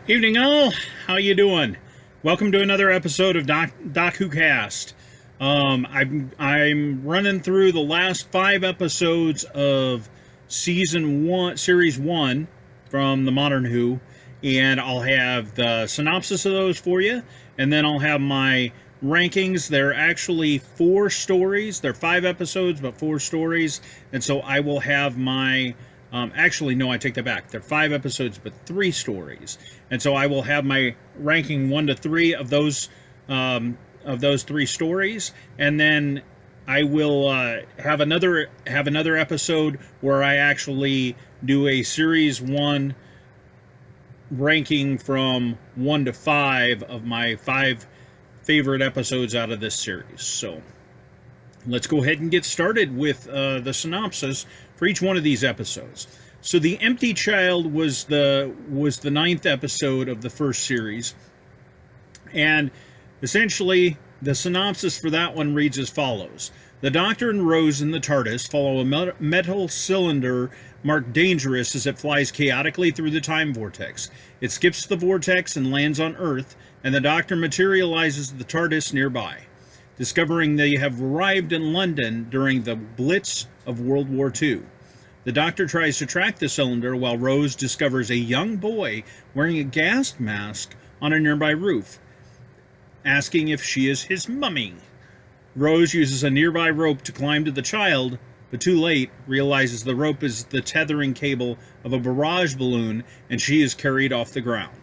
Evening all, how you doing? Welcome to another episode of Doc Who Cast. I'm running through the last 5 episodes of series 1 from the Modern Who, and I'll have the synopsis of those for you, and then I'll have my rankings. They're actually 4 stories. They're 5 episodes, but 4 stories, and so I will have my actually, no, I take that back. They're 5 episodes, but 3 stories, and so I will have my ranking 1 to 3 of those 3 stories, and then I will have another episode where I actually do a series 1 ranking from 1 to 5 of my 5 favorite episodes out of this series. So let's go ahead and get started with the synopsis for each one of these episodes. So the Empty Child was the 9th episode of the first series, and essentially the synopsis for that one reads as follows. The Doctor and Rose in the TARDIS follow a metal cylinder marked dangerous as it flies chaotically through the time vortex. It skips the vortex and lands on Earth, and the Doctor materializes the TARDIS nearby, discovering they have arrived in London during the Blitz of World War II. The Doctor tries to track the cylinder while Rose discovers a young boy wearing a gas mask on a nearby roof, asking if she is his mummy. Rose uses a nearby rope to climb to the child, but too late realizes the rope is the tethering cable of a barrage balloon, and she is carried off the ground.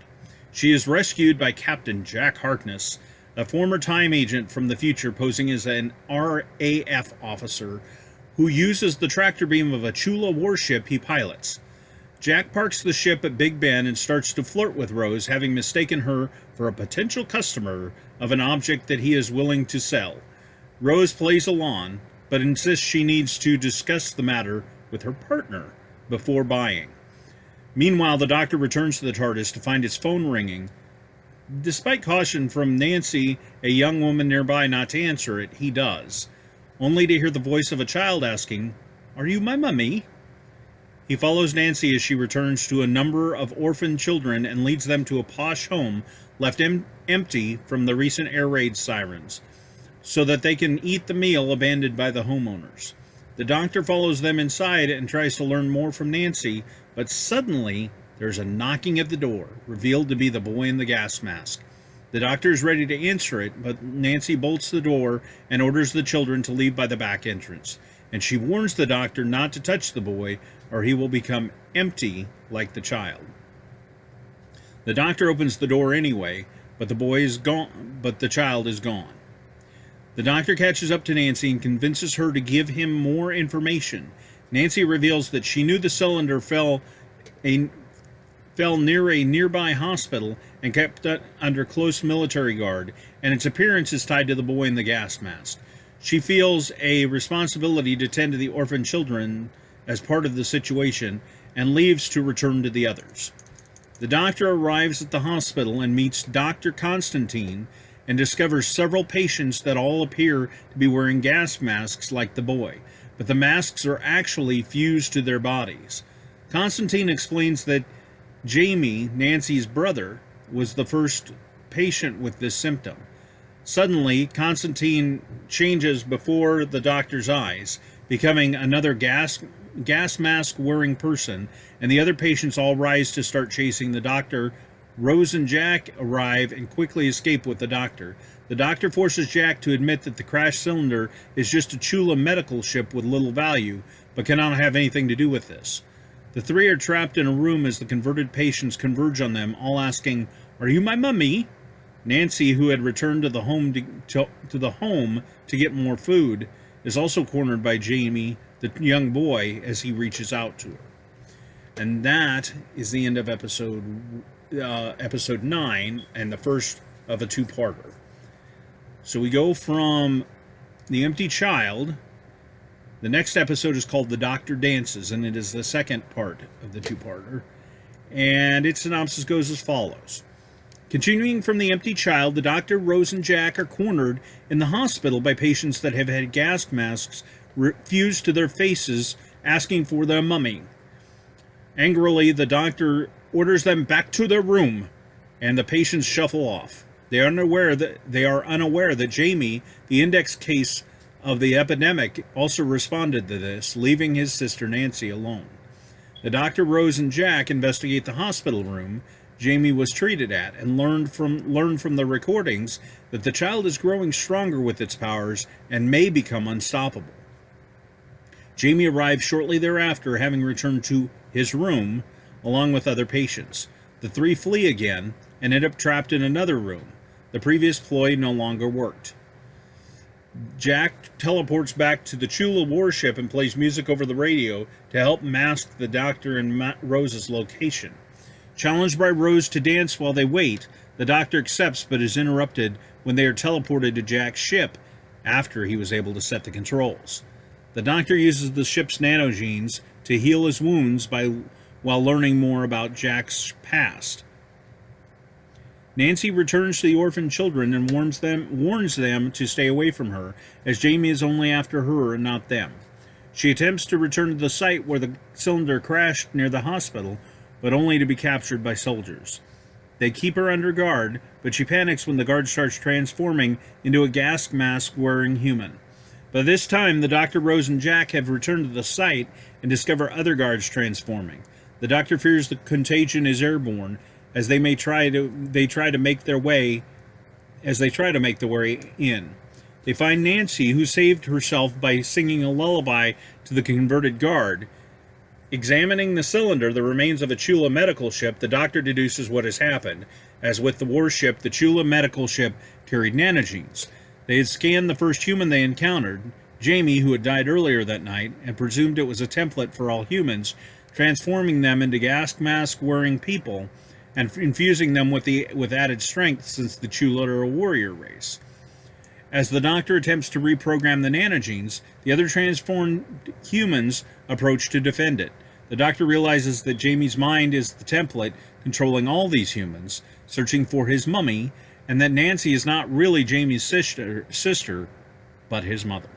She is rescued by Captain Jack Harkness, a former time agent from the future posing as an RAF officer who uses the tractor beam of a Chula warship he pilots. Jack parks the ship at Big Ben and starts to flirt with Rose, having mistaken her for a potential customer of an object that he is willing to sell. Rose plays along, but insists she needs to discuss the matter with her partner before buying. Meanwhile, the Doctor returns to the TARDIS to find his phone ringing. Despite caution from Nancy, a young woman nearby, not to answer it, he does, only to hear the voice of a child asking, "Are you my mummy?" He follows Nancy as she returns to a number of orphaned children and leads them to a posh home left empty from the recent air raid sirens, so that they can eat the meal abandoned by the homeowners. The Doctor follows them inside and tries to learn more from Nancy, but suddenly there's a knocking at the door, revealed to be the boy in the gas mask. The Doctor is ready to answer it, but Nancy bolts the door and orders the children to leave by the back entrance, and she warns the Doctor not to touch the boy, or he will become empty like the child. The Doctor opens the door anyway, but the child is gone. The Doctor catches up to Nancy and convinces her to give him more information. Nancy reveals that she knew the cylinder fell near a nearby hospital and kept under close military guard, and its appearance is tied to the boy in the gas mask. She feels a responsibility to tend to the orphan children as part of the situation and leaves to return to the others. The Doctor arrives at the hospital and meets Dr. Constantine and discovers several patients that all appear to be wearing gas masks like the boy, but the masks are actually fused to their bodies. Constantine explains that Jamie, Nancy's brother, was the first patient with this symptom. Suddenly, Constantine changes before the Doctor's eyes, becoming another gas mask wearing person, and the other patients all rise to start chasing the Doctor. Rose and Jack arrive and quickly escape with the Doctor. The Doctor forces Jack to admit that the crashed cylinder is just a Chula medical ship with little value, but cannot have anything to do with this. The three are trapped in a room as the converted patients converge on them, all asking, "Are you my mummy?" Nancy, who had returned to the home to get more food, is also cornered by Jamie, the young boy, as he reaches out to her. And that is the end of episode 9 and the first of a 2-parter. So we go from The Empty Child. The next episode is called The Doctor Dances, and it is the second part of the 2-parter. And its synopsis goes as follows. Continuing from The Empty Child, the Doctor, Rose, and Jack are cornered in the hospital by patients that have had gas masks fused to their faces, asking for their mummy. Angrily, the Doctor orders them back to their room. and the patients shuffle off. They are unaware that Jamie, the index case of the epidemic, also responded to this, leaving his sister Nancy alone. The doctor, Rose, and Jack investigate the hospital room Jamie was treated at and learn from the recordings that the child is growing stronger with its powers and may become unstoppable. Jamie arrives shortly thereafter, having returned to his room along with other patients. The three flee again and end up trapped in another room. The previous ploy no longer worked. Jack teleports back to the Chula warship and plays music over the radio to help mask the doctor and Rose's location. Challenged by Rose to dance while they wait, the doctor accepts but is interrupted when they are teleported to Jack's ship after he was able to set the controls. The doctor uses the ship's nanogenes to heal his wounds while learning more about Jack's past. Nancy returns to the orphaned children and warns them to stay away from her, as Jamie is only after her and not them. She attempts to return to the site where the cylinder crashed near the hospital, but only to be captured by soldiers. They keep her under guard, but she panics when the guard starts transforming into a gas mask-wearing human. By this time, the Doctor, Rose, and Jack have returned to the site and discover other guards transforming. The Doctor fears the contagion is airborne, as they try to make their way in. They find Nancy, who saved herself by singing a lullaby to the converted guard. Examining the cylinder, the remains of a Chula medical ship, the Doctor deduces what has happened. As with the warship, the Chula medical ship carried nanogenes. They had scanned the first human they encountered, Jamie, who had died earlier that night, and presumed it was a template for all humans, transforming them into gas mask-wearing people and infusing them with added strength, since the Chula are a warrior race. As the Doctor attempts to reprogram the nanogenes, the other transformed humans approach to defend it. The Doctor realizes that Jamie's mind is the template controlling all these humans, searching for his mummy, and that Nancy is not really Jamie's sister, but his mother.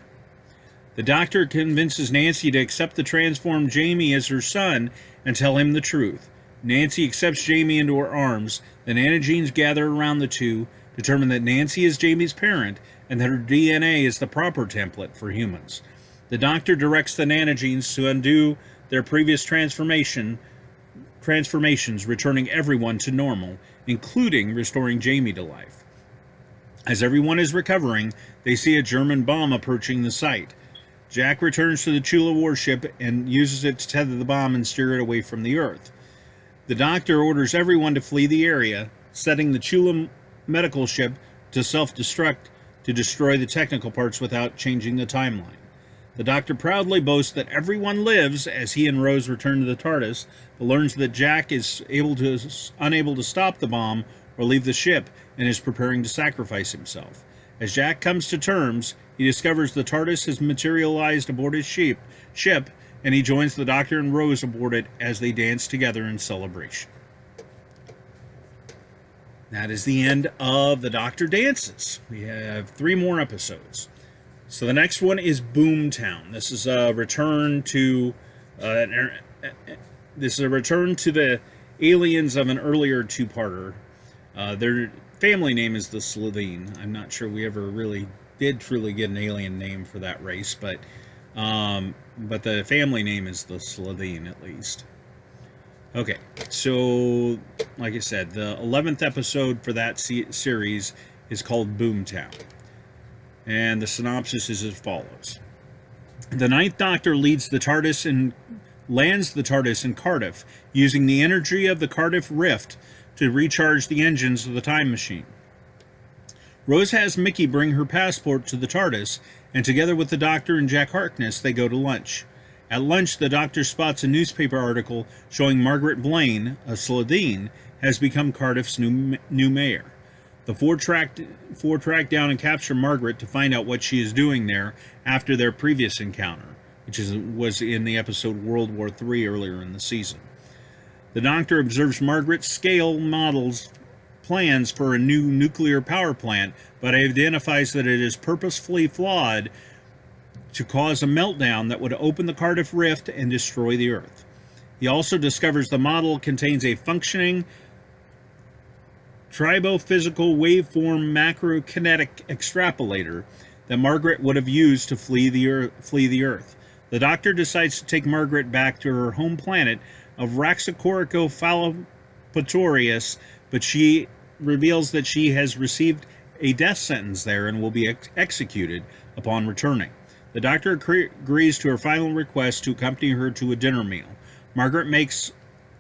The Doctor convinces Nancy to accept the transformed Jamie as her son and tell him the truth. Nancy accepts Jamie into her arms. The nanogenes gather around the two, determine that Nancy is Jamie's parent, and that her DNA is the proper template for humans. The Doctor directs the nanogenes to undo their previous transformations, returning everyone to normal, including restoring Jamie to life. As everyone is recovering, they see a German bomb approaching the site. Jack returns to the Chula warship and uses it to tether the bomb and steer it away from the Earth. The Doctor orders everyone to flee the area, setting the Chula medical ship to self-destruct to destroy the technical parts without changing the timeline. The Doctor proudly boasts that everyone lives as he and Rose return to the TARDIS, but learns that Jack is unable to stop the bomb or leave the ship and is preparing to sacrifice himself. As Jack comes to terms, he discovers the TARDIS has materialized aboard his ship, and he joins the Doctor and Rose aboard it as they dance together in celebration. That is the end of The Doctor Dances. We have 3 more episodes. So the next one is Boomtown. This is a return to the aliens of an earlier 2-parter. Their family name is the Slitheen. I'm not sure we ever really did truly get an alien name for that race, but the family name is the Slitheen, at least. Okay, so like I said, the 11th episode for that series is called Boomtown. And the synopsis is as follows. The Ninth Doctor lands the TARDIS in Cardiff, using the energy of the Cardiff Rift to recharge the engines of the time machine. Rose has Mickey bring her passport to the TARDIS, and together with the Doctor and Jack Harkness, they go to lunch. At lunch, the Doctor spots a newspaper article showing Margaret Blaine, a Slitheen, has become Cardiff's new mayor. The four track down and capture Margaret to find out what she is doing there after their previous encounter, which was in the episode World War III earlier in the season. The Doctor observes Margaret's scale models plans for a new nuclear power plant, but identifies that it is purposefully flawed to cause a meltdown that would open the Cardiff Rift and destroy the Earth. He also discovers the model contains a functioning tribophysical waveform macrokinetic extrapolator that Margaret would have used to flee the Earth. The Doctor decides to take Margaret back to her home planet of Raxacoricophalopatorius, but she reveals that she has received a death sentence there and will be executed upon returning. The Doctor agrees to her final request to accompany her to a dinner meal. Margaret makes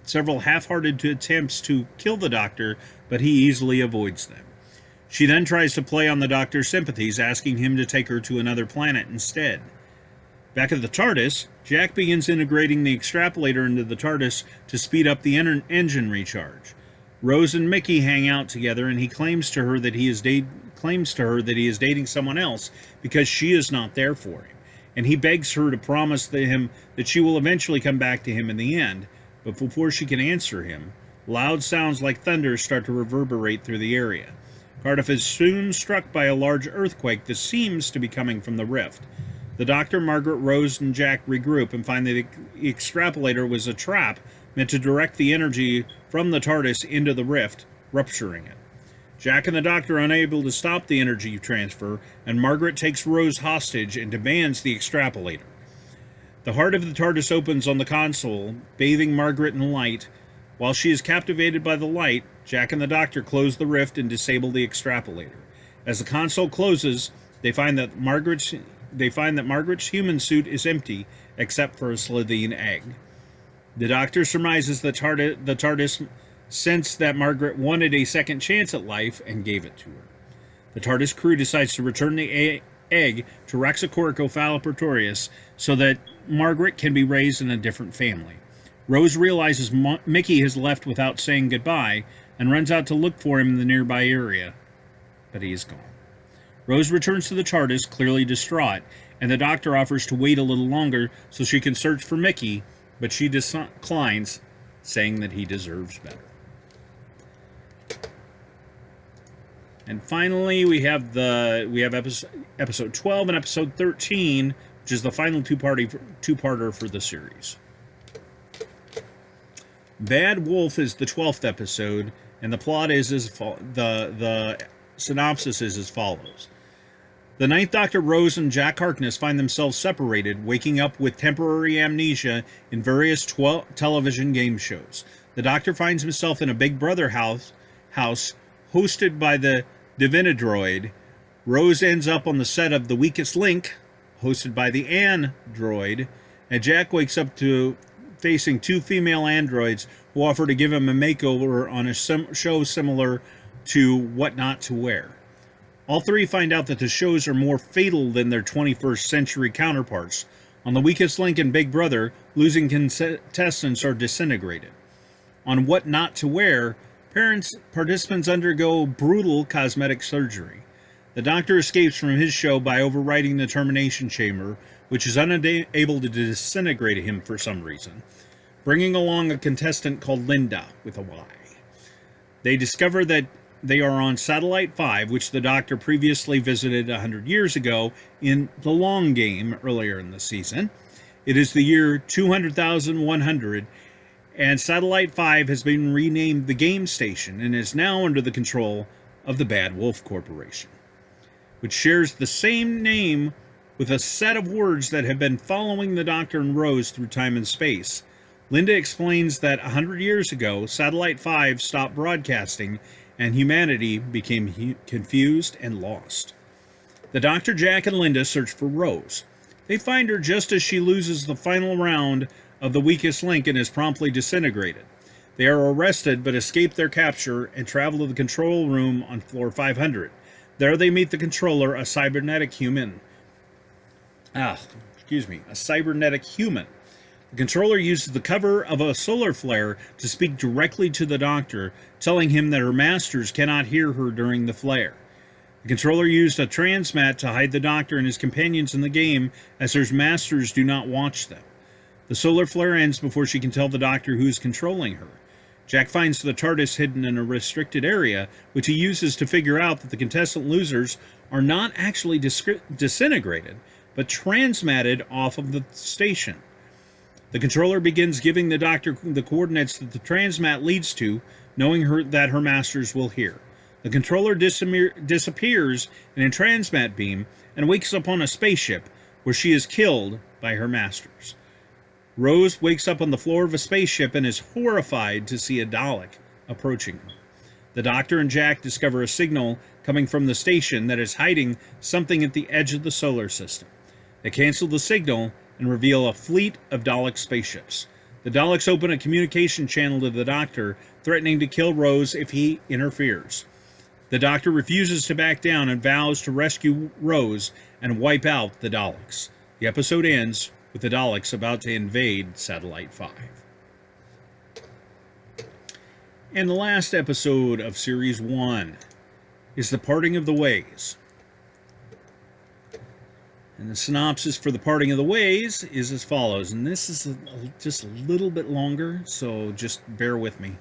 several half-hearted attempts to kill the Doctor, but he easily avoids them. She then tries to play on the Doctor's sympathies, asking him to take her to another planet instead. Back at the TARDIS, Jack begins integrating the extrapolator into the TARDIS to speed up the engine recharge. Rose and Mickey hang out together, and he claims to her that he is dating someone else because she is not there for him. And he begs her to promise him that she will eventually come back to him in the end. But before she can answer him, loud sounds like thunder start to reverberate through the area. Cardiff is soon struck by a large earthquake that seems to be coming from the rift. The Doctor, Margaret, Rose, and Jack regroup and find that the extrapolator was a trap meant to direct the energy from the TARDIS into the rift, rupturing it. Jack and the Doctor are unable to stop the energy transfer, and Margaret takes Rose hostage and demands the extrapolator. The heart of the TARDIS opens on the console, bathing Margaret in light. While she is captivated by the light, Jack and the Doctor close the rift and disable the extrapolator. As the console closes, they find that Margaret's human suit is empty, except for a Slitheen egg. The Doctor surmises that the TARDIS sensed that Margaret wanted a second chance at life and gave it to her. The TARDIS crew decides to return the egg to Raxacoricophalopatorius so that Margaret can be raised in a different family. Rose realizes Mickey has left without saying goodbye and runs out to look for him in the nearby area, but he is gone. Rose returns to the TARDIS, clearly distraught, and the Doctor offers to wait a little longer so she can search for Mickey, but she declines, saying that he deserves better. And finally, we have episode 12 and episode 13, which is the final two-parter for the series. Bad Wolf is the 12th episode, and the plot is the synopsis is as follows. The Ninth Doctor, Rose, and Jack Harkness find themselves separated, waking up with temporary amnesia in various television game shows. The Doctor finds himself in a Big Brother house hosted by the Divinidroid. Rose ends up on the set of The Weakest Link, hosted by the Android, and Jack wakes up to facing two female androids who offer to give him a makeover on a show similar to What Not to Wear. All three find out that the shows are more fatal than their 21st century counterparts. On The Weakest Link and Big Brother, losing contestants are disintegrated. On What Not to Wear, participants undergo brutal cosmetic surgery. The Doctor escapes from his show by overriding the termination chamber, which is unable to disintegrate him for some reason, bringing along a contestant called Linda, with a Y. They discover that they are on Satellite 5, which the Doctor previously visited 100 years ago in The Long Game earlier in the season. It is the year 200,100, and Satellite 5 has been renamed the Game Station and is now under the control of the Bad Wolf Corporation, which shares the same name with a set of words that have been following the Doctor and Rose through time and space. Linda explains that 100 years ago, Satellite 5 stopped broadcasting and humanity became confused and lost. The Doctor, Jack, and Linda search for Rose. They find her just as she loses the final round of The Weakest Link and is promptly disintegrated. They are arrested but escape their capture and travel to the control room on floor 500. There they meet the controller, a cybernetic human. A cybernetic human. The controller uses the cover of a solar flare to speak directly to the Doctor, telling him that her masters cannot hear her during the flare. The controller used a transmat to hide the Doctor and his companions in the game, as their masters do not watch them. The solar flare ends before she can tell the Doctor who is controlling her. Jack finds the TARDIS hidden in a restricted area, which he uses to figure out that the contestant losers are not actually disintegrated, but transmatted off of the station. The controller begins giving the doctor the coordinates that the transmat leads to, knowing that her masters will hear. The controller disappears in a transmat beam and wakes up on a spaceship where she is killed by her masters. Rose wakes up on the floor of a spaceship and is horrified to see a Dalek approaching her. The Doctor and Jack discover a signal coming from the station that is hiding something at the edge of the solar system. They cancel the signal and reveal a fleet of Dalek spaceships. The Daleks open a communication channel to the Doctor, threatening to kill Rose if he interferes. The Doctor refuses to back down and vows to rescue Rose and wipe out the Daleks. The episode ends with the Daleks about to invade Satellite 5. And the last episode of Series 1 is The Parting of the Ways. And the synopsis for The Parting of the Ways is as follows. And this is just a little bit longer, so just bear with me.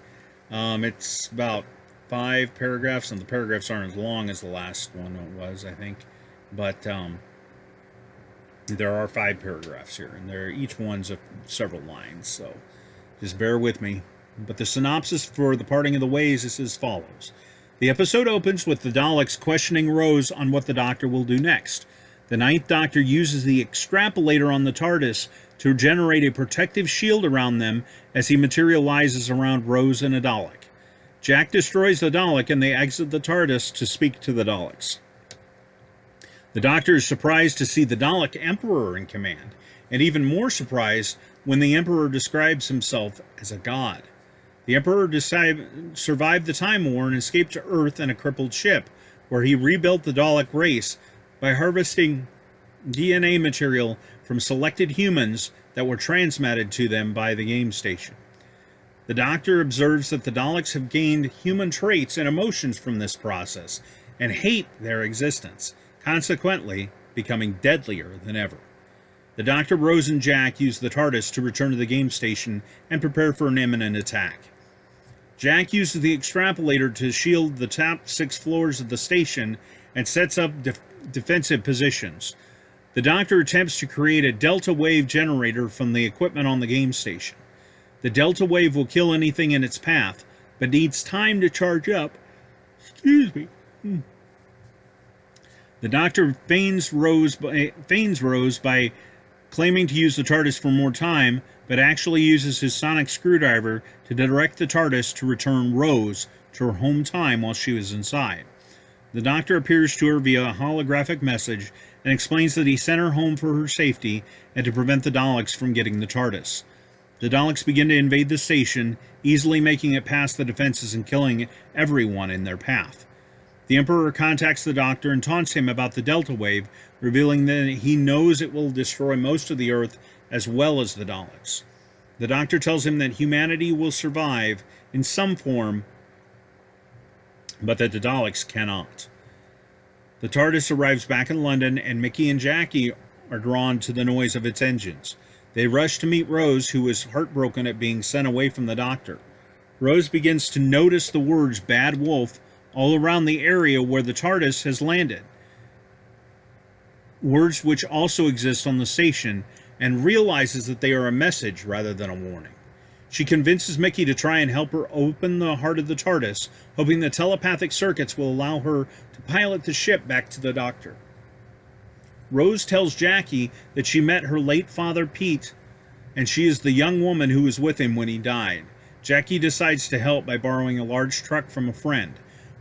It's about 5 paragraphs, and the paragraphs aren't as long as the last one was, I think. But there are 5 paragraphs here, and each one's several lines, so just bear with me. But the synopsis for The Parting of the Ways is as follows. The episode opens with the Daleks questioning Rose on what the Doctor will do next. The Ninth Doctor uses the extrapolator on the TARDIS to generate a protective shield around them as he materializes around Rose and a Dalek. Jack destroys the Dalek and they exit the TARDIS to speak to the Daleks. The Doctor is surprised to see the Dalek Emperor in command, and even more surprised when the Emperor describes himself as a god. The Emperor survived the Time War and escaped to Earth in a crippled ship, where he rebuilt the Dalek race by harvesting DNA material from selected humans that were transmitted to them by the game station. The Doctor observes that the Daleks have gained human traits and emotions from this process, and hate their existence, consequently becoming deadlier than ever. The Doctor, Rose, and Jack use the TARDIS to return to the game station and prepare for an imminent attack. Jack uses the extrapolator to shield the top 6 floors of the station and sets up defensive positions. The Doctor attempts to create a delta wave generator from the equipment on the game station. The delta wave will kill anything in its path, but needs time to charge up. Excuse me. The Doctor feigns Rose by claiming to use the TARDIS for more time, but actually uses his sonic screwdriver to direct the TARDIS to return Rose to her home time while she was inside. The Doctor appears to her via a holographic message and explains that he sent her home for her safety and to prevent the Daleks from getting the TARDIS. The Daleks begin to invade the station, easily making it past the defenses and killing everyone in their path. The Emperor contacts the Doctor and taunts him about the Delta Wave, revealing that he knows it will destroy most of the Earth as well as the Daleks. The Doctor tells him that humanity will survive in some form, but that the Daleks cannot. The TARDIS arrives back in London, and Mickey and Jackie are drawn to the noise of its engines. They rush to meet Rose, who is heartbroken at being sent away from the Doctor. Rose begins to notice the words "Bad Wolf" all around the area where the TARDIS has landed, words which also exist on the station, and realizes that they are a message rather than a warning. She convinces Mickey to try and help her open the heart of the TARDIS, hoping the telepathic circuits will allow her to pilot the ship back to the Doctor. Rose tells Jackie that she met her late father Pete, and she is the young woman who was with him when he died. Jackie decides to help by borrowing a large truck from a friend.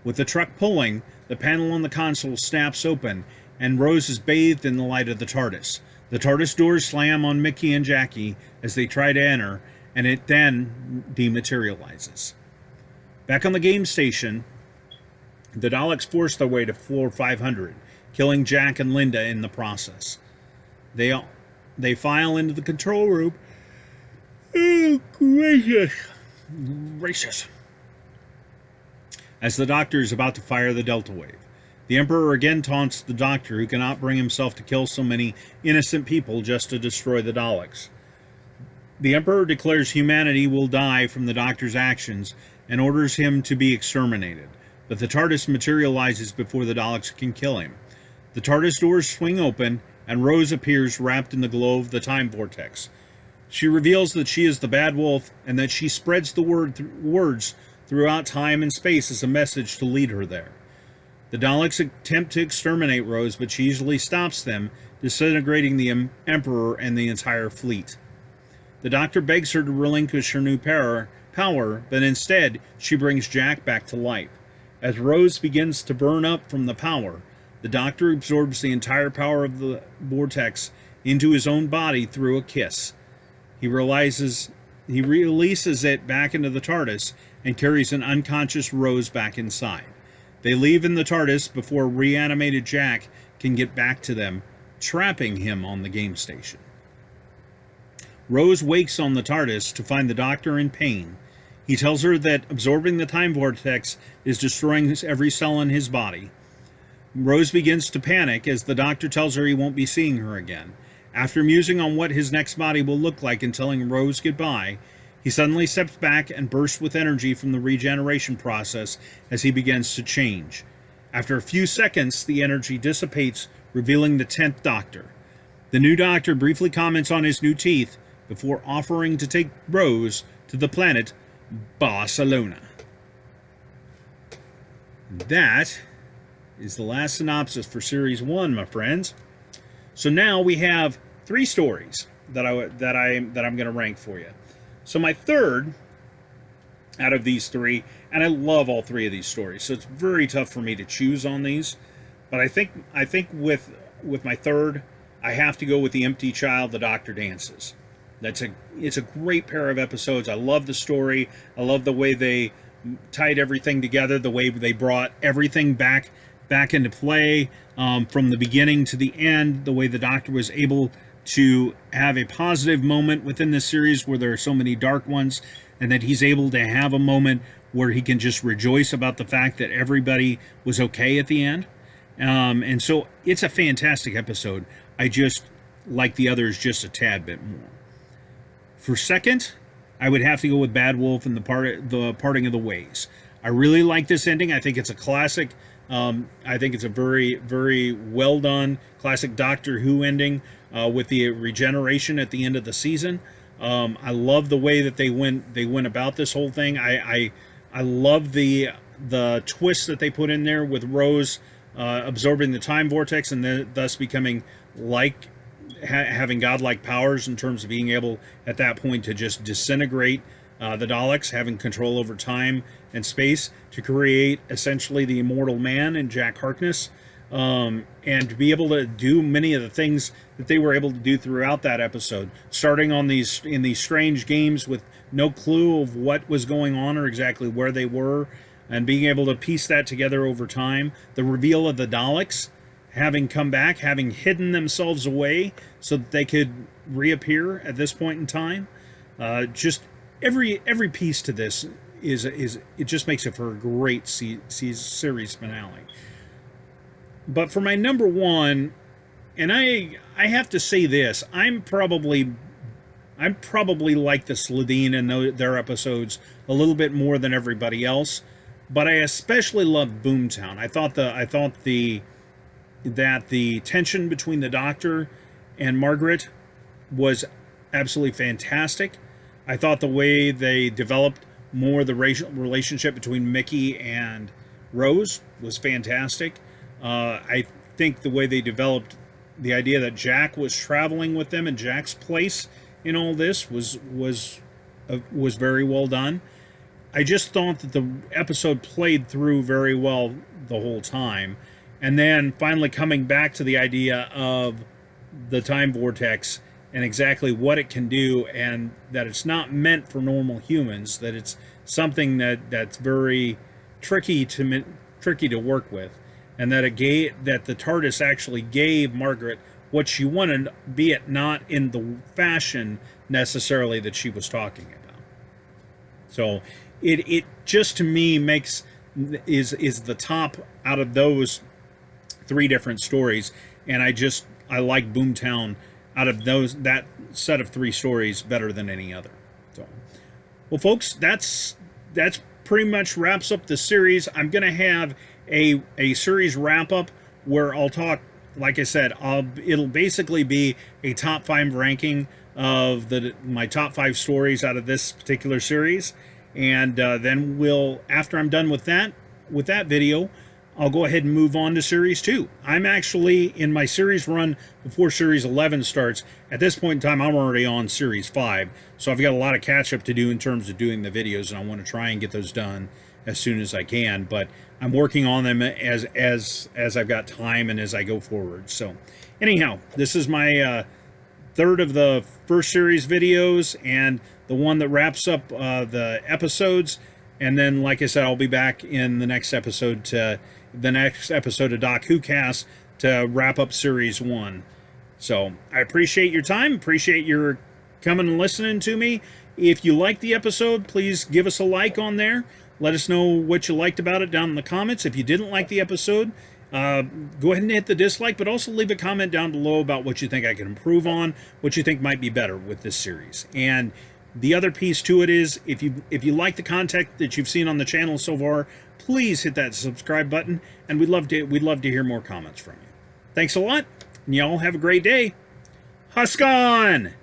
With the truck pulling, the panel on the console snaps open, and Rose is bathed in the light of the TARDIS. The TARDIS doors slam on Mickey and Jackie as they try to enter, and it then dematerializes. Back on the game station, the Daleks force their way to floor 500, killing Jack and Linda in the process. They file into the control room. Oh, gracious. As the Doctor is about to fire the Delta Wave. The Emperor again taunts the Doctor, who cannot bring himself to kill so many innocent people just to destroy the Daleks. The Emperor declares humanity will die from the Doctor's actions and orders him to be exterminated, but the TARDIS materializes before the Daleks can kill him. The TARDIS doors swing open, and Rose appears wrapped in the glow of the time vortex. She reveals that she is the Bad Wolf and that she spreads the words throughout time and space as a message to lead her there. The Daleks attempt to exterminate Rose, but she easily stops them, disintegrating the Emperor and the entire fleet. The Doctor begs her to relinquish her new power, but instead she brings Jack back to life. As Rose begins to burn up from the power, the Doctor absorbs the entire power of the vortex into his own body through a kiss. He releases it back into the TARDIS and carries an unconscious Rose back inside. They leave in the TARDIS before reanimated Jack can get back to them, trapping him on the game station. Rose wakes on the TARDIS to find the Doctor in pain. He tells her that absorbing the time vortex is destroying every cell in his body. Rose begins to panic as the Doctor tells her he won't be seeing her again. After musing on what his next body will look like and telling Rose goodbye, he suddenly steps back and bursts with energy from the regeneration process as he begins to change. After a few seconds, the energy dissipates, revealing the 10th Doctor. The new Doctor briefly comments on his new teeth before offering to take Rose to the planet Barcelona. That is the last synopsis for Series 1, my friends. So now we have 3 stories that I'm going to rank for you. So my third out of these 3, and I love all 3 of these stories, so it's very tough for me to choose on these, but I think with my third, I have to go with The Empty Child, The Doctor Dances. It's a great pair of episodes. I love the story. I love the way they tied everything together, the way they brought everything back into play, from the beginning to the end, the way the Doctor was able to have a positive moment within this series where there are so many dark ones, and that he's able to have a moment where he can just rejoice about the fact that everybody was okay at the end. And so it's a fantastic episode. I just like the others just a tad bit more. For second, I would have to go with Bad Wolf and the Parting of the Ways. I really like this ending. I think it's a classic. I think it's a very, very well done classic Doctor Who ending with the regeneration at the end of the season. I love the way that they went about this whole thing. I love the twist that they put in there with Rose absorbing the time vortex and thus becoming like having godlike powers in terms of being able at that point to just disintegrate the Daleks, having control over time and space to create essentially the immortal man in Jack Harkness, and to be able to do many of the things that they were able to do throughout that episode, starting in these strange games with no clue of what was going on or exactly where they were, and being able to piece that together over time. The reveal of the Daleks having come back, having hidden themselves away so that they could reappear at this point in time. Just every piece to this is it just makes it for a great series finale. But for my number one, and I have to say this, I'm probably like the Slitheen and their episodes a little bit more than everybody else, but I especially loved Boomtown. I thought that the tension between the Doctor and Margaret was absolutely fantastic. I thought the way they developed more the racial relationship between Mickey and Rose was fantastic. I think the way they developed the idea that Jack was traveling with them and Jack's place in all this was very well done. I just thought that the episode played through very well the whole time. And then finally coming back to the idea of the time vortex and exactly what it can do, and that it's not meant for normal humans, that it's something that's very tricky to work with, and that that the TARDIS actually gave Margaret what she wanted, be it not in the fashion necessarily that she was talking about. So it just to me is the top out of those 3 different stories, and I like Boomtown out of that set of 3 stories better than any other. So, well, folks, that's pretty much wraps up the series. I'm gonna have a series wrap up where I'll talk, like I said, it'll basically be a top 5 ranking of my top 5 stories out of this particular series, and then after I'm done with that video, I'll go ahead and move on to series 2. I'm actually in my series run before series 11 starts. At this point in time, I'm already on series 5, so I've got a lot of catch up to do in terms of doing the videos, and I want to try and get those done as soon as I can. But I'm working on them as I've got time and as I go forward. So anyhow, this is my third of the first series videos and the one that wraps up the episodes. And then, like I said, I'll be back in the next episode of Doc Who Cast to wrap up series 1. So I appreciate your time, appreciate your coming and listening to me. If you liked the episode, please give us a like on there. Let us know what you liked about it down in the comments. If you didn't like the episode, go ahead and hit the dislike, but also leave a comment down below about what you think I can improve on, what you think might be better with this series. And the other piece to it is, if you like the content that you've seen on the channel so far, please hit that subscribe button, and we'd love to hear more comments from you. Thanks a lot, and y'all have a great day. Husk on!